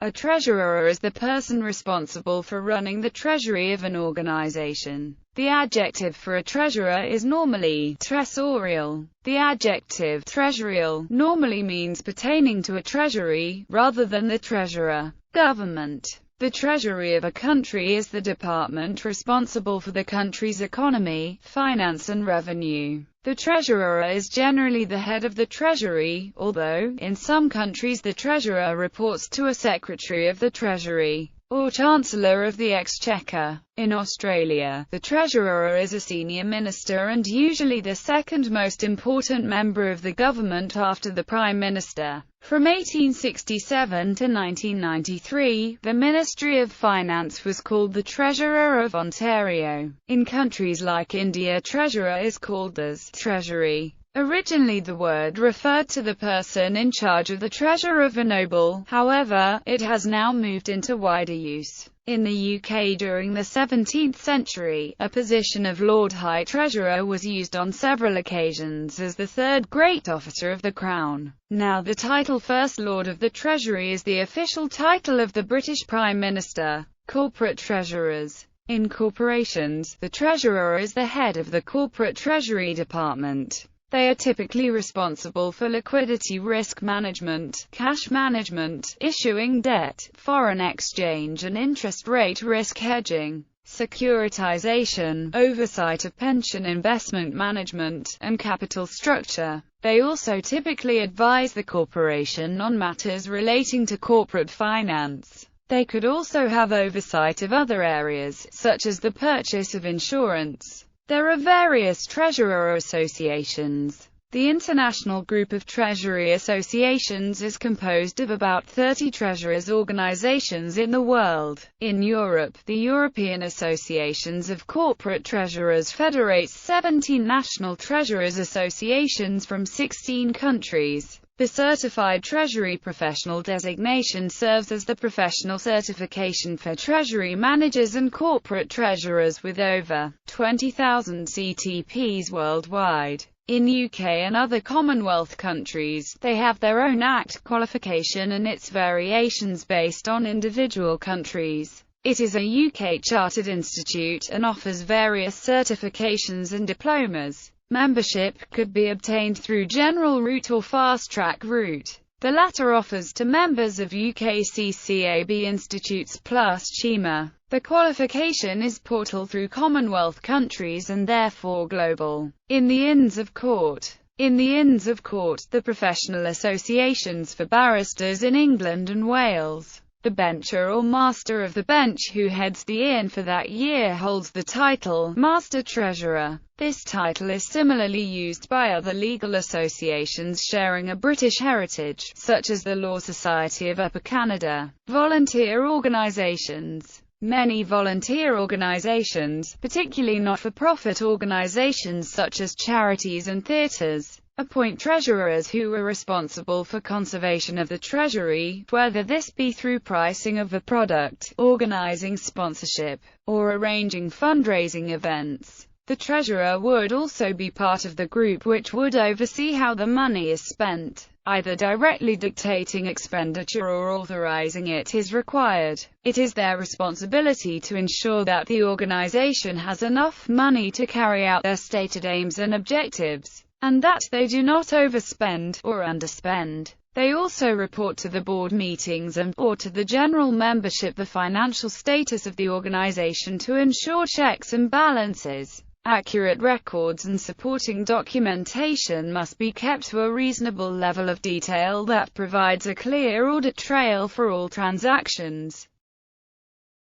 A treasurer is the person responsible for running the treasury of an organization. The adjective for a treasurer is normally tresorial. The adjective treasurial normally means pertaining to a treasury, rather than the treasurer. Government. The treasury of a country is the department responsible for the country's economy, finance and revenue. The treasurer is generally the head of the treasury, although, in some countries the treasurer reports to a secretary of the treasury, or chancellor of the exchequer. In Australia, the treasurer is a senior minister and usually the second most important member of the government after the prime minister. From 1867 to 1993, the Ministry of Finance was called the Treasurer of Ontario. In countries like India, treasurer is called as treasury. Originally the word referred to the person in charge of the treasure of a noble, however, it has now moved into wider use. In the UK during the 17th century, a position of Lord High Treasurer was used on several occasions as the third great officer of the Crown. Now the title First Lord of the Treasury is the official title of the British Prime Minister. Corporate Treasurers. In corporations, the treasurer is the head of the corporate treasury department. They are typically responsible for liquidity risk management, cash management, issuing debt, foreign exchange and interest rate risk hedging, securitization, oversight of pension investment management, and capital structure. They also typically advise the corporation on matters relating to corporate finance. They could also have oversight of other areas, such as the purchase of insurance. There are various treasurer associations. The International Group of Treasury Associations is composed of about 30 treasurers organizations in the world. In Europe, the European Associations of Corporate Treasurers federates 17 national treasurers associations from 16 countries. The Certified Treasury Professional designation serves as the professional certification for treasury managers and corporate treasurers with over 20,000 CTPs worldwide. In UK and other Commonwealth countries, they have their own Act qualification and its variations based on individual countries. It is a UK chartered institute and offers various certifications and diplomas. Membership could be obtained through general route or fast-track route. The latter offers to members of UKCCAB institutes plus CIMA. The qualification is portal through Commonwealth countries and therefore global. In the Inns of Court. The professional associations for barristers in England and Wales. The bencher or master of the bench who heads the inn for that year holds the title Master Treasurer. This title is similarly used by other legal associations sharing a British heritage, such as the Law Society of Upper Canada. Volunteer organizations. Many volunteer organizations, particularly not-for-profit organizations such as charities and theatres, appoint treasurers who are responsible for conservation of the treasury, whether this be through pricing of a product, organizing sponsorship, or arranging fundraising events. The treasurer would also be part of the group which would oversee how the money is spent. Either directly dictating expenditure or authorizing it is required. It is their responsibility to ensure that the organization has enough money to carry out their stated aims and objectives, and that they do not overspend or underspend. They also report to the board meetings or to the general membership the financial status of the organization to ensure checks and balances. Accurate records and supporting documentation must be kept to a reasonable level of detail that provides a clear audit trail for all transactions.